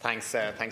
Thanks,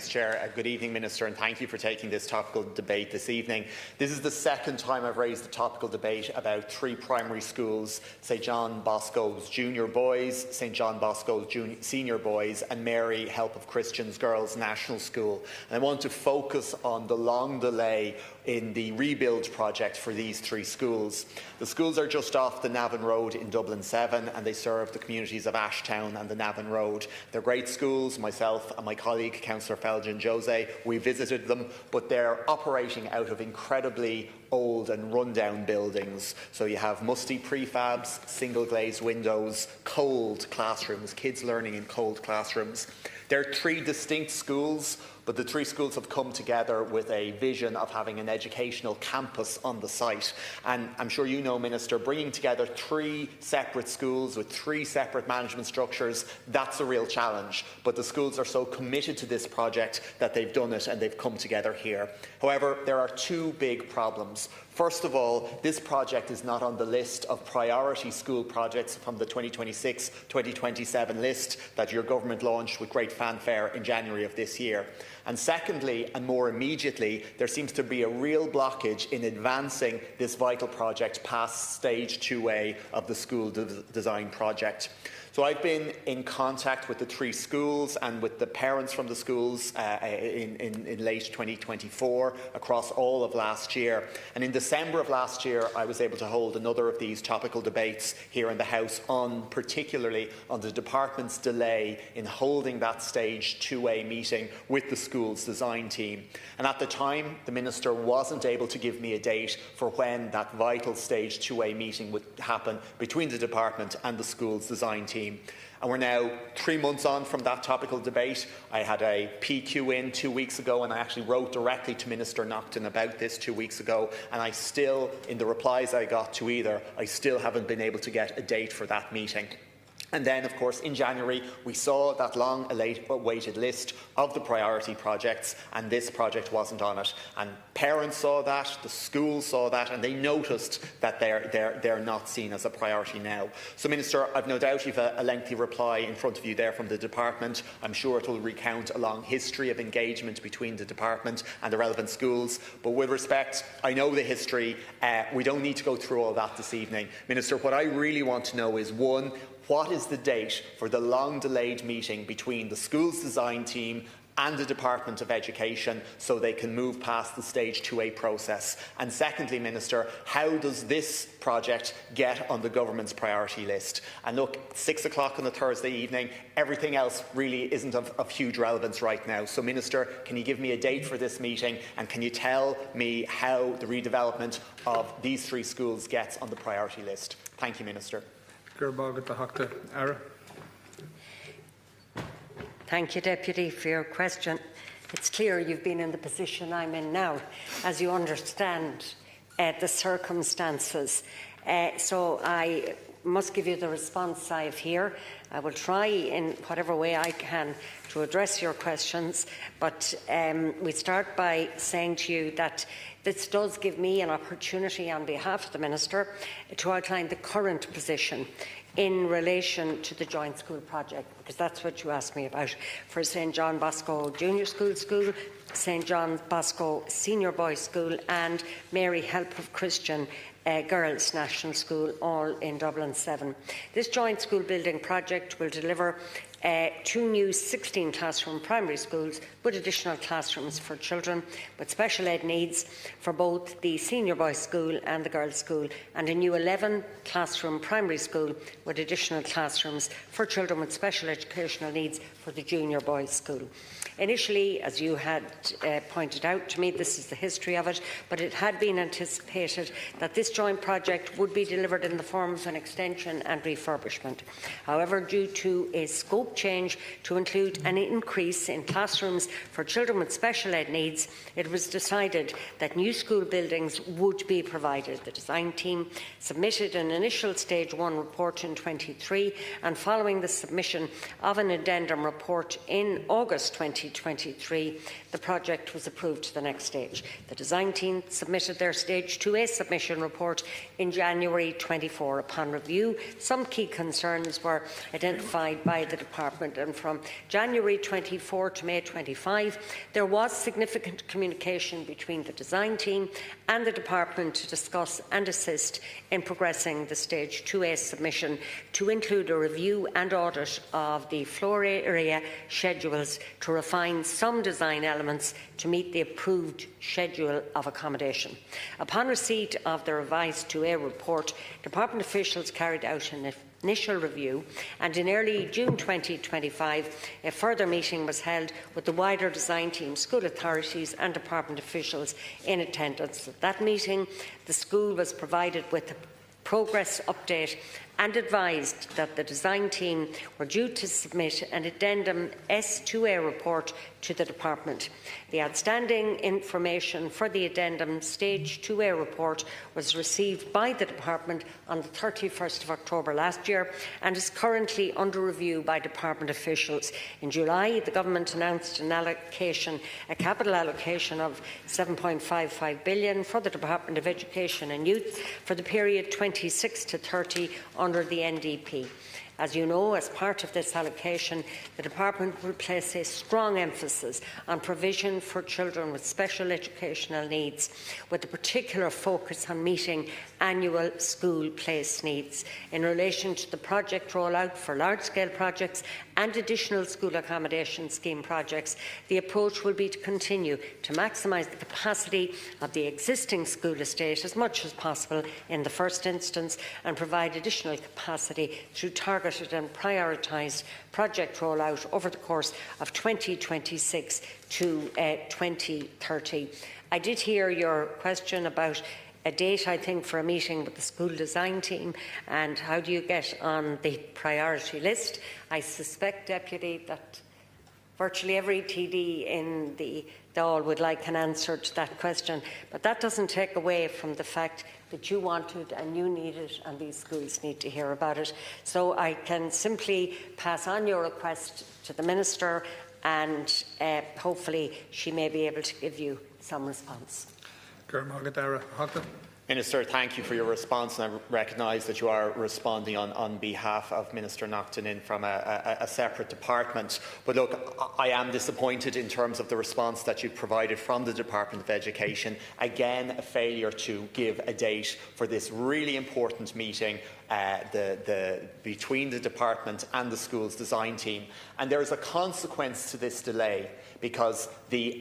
Chair. Good evening, Minister, and thank you for taking this topical debate this evening. This is the second time I've raised a topical debate about 3 primary schools: St John Bosco's Junior Boys, St John Bosco's Senior Boys, and Mary Help of Christians Girls National School. And I want to focus on the long delay in the rebuild project for these 3 schools. The schools are just off the Navan Road in Dublin 7, and they serve the communities of Ashtown and the Navan Road. They're great schools. Myself and my colleague, Councillor Felgen Jose, we visited them, but they're operating out of incredibly old and run-down buildings. So you have musty prefabs, single-glazed windows, cold classrooms, kids learning in cold classrooms. They're 3 distinct schools, but the 3 schools have come together with a vision of having an educational campus on the site. And I'm sure you know, Minister, bringing together 3 separate schools with 3 separate management structures, that's a real challenge. But the schools are so committed to this project that they've done it and they've come together here. However, there are 2 big problems. First of all, this project is not on the list of priority school projects from the 2026-2027 list that your government launched with great fanfare in January of this year. And secondly, and more immediately, there seems to be a real blockage in advancing this vital project past stage 2A of the school design project. So I've been in contact with the 3 schools and with the parents from the schools in late 2024 across all of last year. And in December of last year, I was able to hold another of these topical debates here in the House particularly on the department's delay in holding that stage 2A meeting with the school's design team. And at the time, the Minister wasn't able to give me a date for when that vital stage 2A meeting would happen between the department and the school's design team. And we're now 3 months on from that topical debate. I had a PQ in 2 weeks ago, and I actually wrote directly to Minister Naughton about this 2 weeks ago, and I still, in the replies I got to either, I still haven't been able to get a date for that meeting. And then, of course, in January, we saw that long-awaited list of the priority projects, and this project wasn't on it. And parents saw that, the schools saw that, and they noticed that they're not seen as a priority now. So, Minister, I've no doubt you've a lengthy reply in front of you there from the department. I'm sure it will recount a long history of engagement between the department and the relevant schools. But with respect, I know the history. We don't need to go through all that this evening. Minister, what I really want to know is, 1, what is the date for the long-delayed meeting between the school's design team and the Department of Education so they can move past the stage 2A process? And secondly, Minister, how does this project get on the government's priority list? And look, 6 o'clock on a Thursday evening, everything else really isn't of huge relevance right now. So, Minister, can you give me a date for this meeting, and can you tell me how the redevelopment of these 3 schools gets on the priority list? Thank you, Minister. Thank you, Deputy, for your question. It's clear you've been in the position I'm in now, as you understand the circumstances. So I must give you the response I have here. I will try in whatever way I can to address your questions, but we start by saying to you that this does give me an opportunity on behalf of the Minister to outline the current position in relation to the joint school project, because that's what you asked me about, for St John Bosco Junior School, St John Bosco Senior Boys School and Mary Help of Christian Girls National School, all in Dublin 7. This joint school building project will deliver 2 new 16 classroom primary schools with additional classrooms for children with special ed needs for both the Senior Boys School and the Girls School, and a new 11 classroom primary school with additional classrooms for children with special educational needs for the Junior Boys School. Initially, as you had pointed out to me, this is the history of it, but it had been anticipated that this joint project would be delivered in the form of an extension and refurbishment. However, due to a scope change to include an increase in classrooms for children with special ed needs, it was decided that new school buildings would be provided. The design team submitted an initial Stage 1 report in 2023, and following the submission of an addendum report in August 2023, the project was approved to the next stage. The design team submitted their Stage 2A submission report in January 24. Upon review, some key concerns were identified by the Department department, and from January 24 to May 25 there was significant communication between the design team and the department to discuss and assist in progressing the Stage 2A submission to include a review and audit of the floor area schedules to refine some design elements to meet the approved schedule of accommodation. Upon receipt of the revised 2A report, department officials carried out an initial review, and in early June 2025 a further meeting was held with the wider design team, school authorities and department officials in attendance. At that meeting, the school was provided with a progress update and advised that the design team were due to submit an addendum S2A report to the department. The outstanding information for the addendum Stage 2A report was received by the department on the 31st of October last year and is currently under review by department officials. In July, the government announced a capital allocation of £7.55 billion for the Department of Education and Youth for the period 26 to 30 under the NDP. As you know, as part of this allocation, the Department will place a strong emphasis on provision for children with special educational needs, with a particular focus on meeting annual school place needs. In relation to the project rollout for large-scale projects and additional school accommodation scheme projects, the approach will be to continue to maximise the capacity of the existing school estate as much as possible in the first instance, and provide additional capacity through targeted and prioritised project rollout over the course of 2026 to 2030. I did hear your question about a date, I think, for a meeting with the school design team, and how do you get on the priority list. I suspect, Deputy, that virtually every TD in the Dáil would like an answer to that question, but that doesn't take away from the fact that you want it and you need it and these schools need to hear about it. So I can simply pass on your request to the Minister, and hopefully she may be able to give you some response. Minister, thank you for your response, and I recognise that you are responding on behalf of Minister Naughton in from a separate department. But look, I am disappointed in terms of the response that you've provided from the Department of Education. Again, a failure to give a date for this really important meeting between the department and the school's design team. And there is a consequence to this delay, because the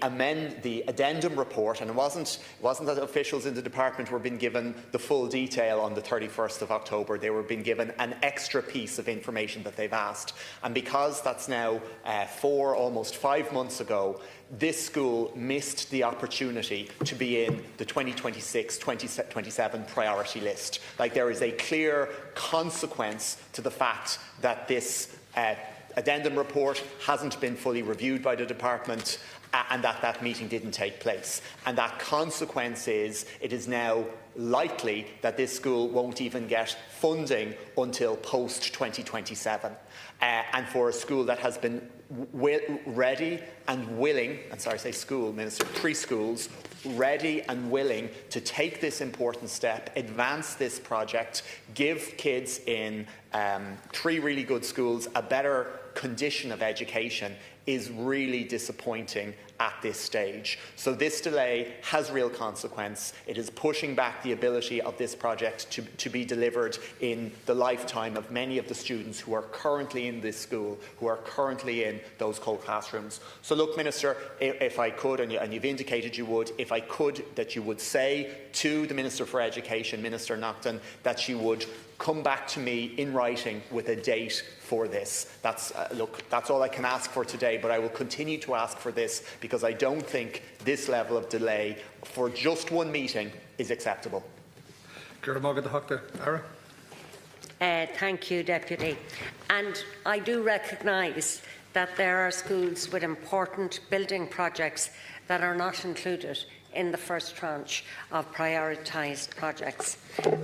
addendum report, and it wasn't that officials in the department were being given the full detail on the 31st of October, they were being given an extra piece of information that they've asked. And because that's now almost 5 months ago, this school missed the opportunity to be in the 2026-2027 priority list. Like, there is a clear consequence to the fact that this addendum report hasn't been fully reviewed by the department, and that meeting didn't take place. And that consequence is it is now likely that this school won't even get funding until post-2027. And for a school that has been ready and willing, and sorry, I say school, Minister, preschools, ready and willing to take this important step, advance this project, give kids in 3 really good schools a better condition of education, is really disappointing at this stage. So this delay has real consequence. It is pushing back the ability of this project to be delivered in the lifetime of many of the students who are currently in this school, who are currently in those co-classrooms. So look, Minister, if I could, and you've indicated you would, if I could, that you would say to the Minister for Education, Minister Naughton, that she would come back to me in writing with a date for this. That's all I can ask for today, but I will continue to ask for this, because I don't think this level of delay for just one meeting is acceptable. Thank you, Deputy. And I do recognise that there are schools with important building projects that are not included in the first tranche of prioritised projects.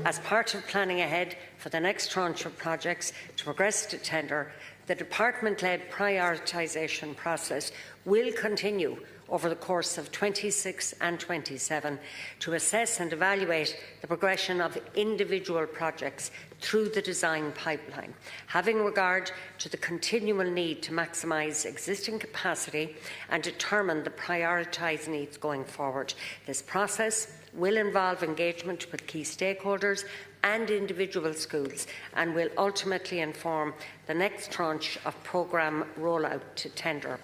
As part of planning ahead for the next tranche of projects to progress to tender, The department-led prioritisation process will continue over the course of 26 and 27 to assess and evaluate the progression of individual projects through the design pipeline, having regard to the continual need to maximise existing capacity and determine the prioritised needs going forward. This process will involve engagement with key stakeholders and individual schools and will ultimately inform the next tranche of programme rollout to tender.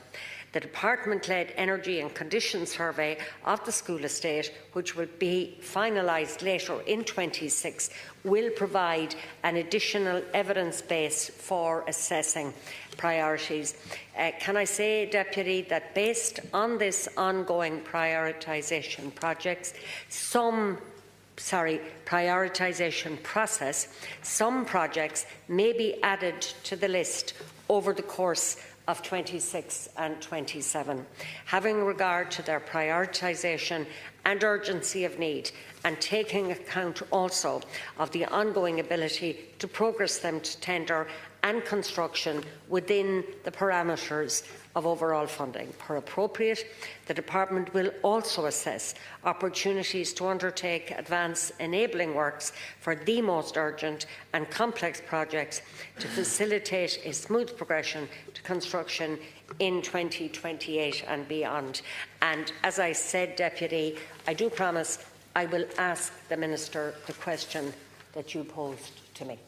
The department-led energy and condition survey of the school estate, which will be finalised later in 26, will provide an additional evidence base for assessing priorities. Can I say, Deputy, that based on this ongoing prioritisation prioritisation process, some projects may be added to the list over the course of 26 and 27, having regard to their prioritisation and urgency of need, and taking account also of the ongoing ability to progress them to tender and construction within the parameters of overall funding. Where appropriate, the Department will also assess opportunities to undertake advance enabling works for the most urgent and complex projects to facilitate a smooth progression to construction in 2028 and beyond. And as I said, Deputy, I do promise I will ask the Minister the question that you posed to me.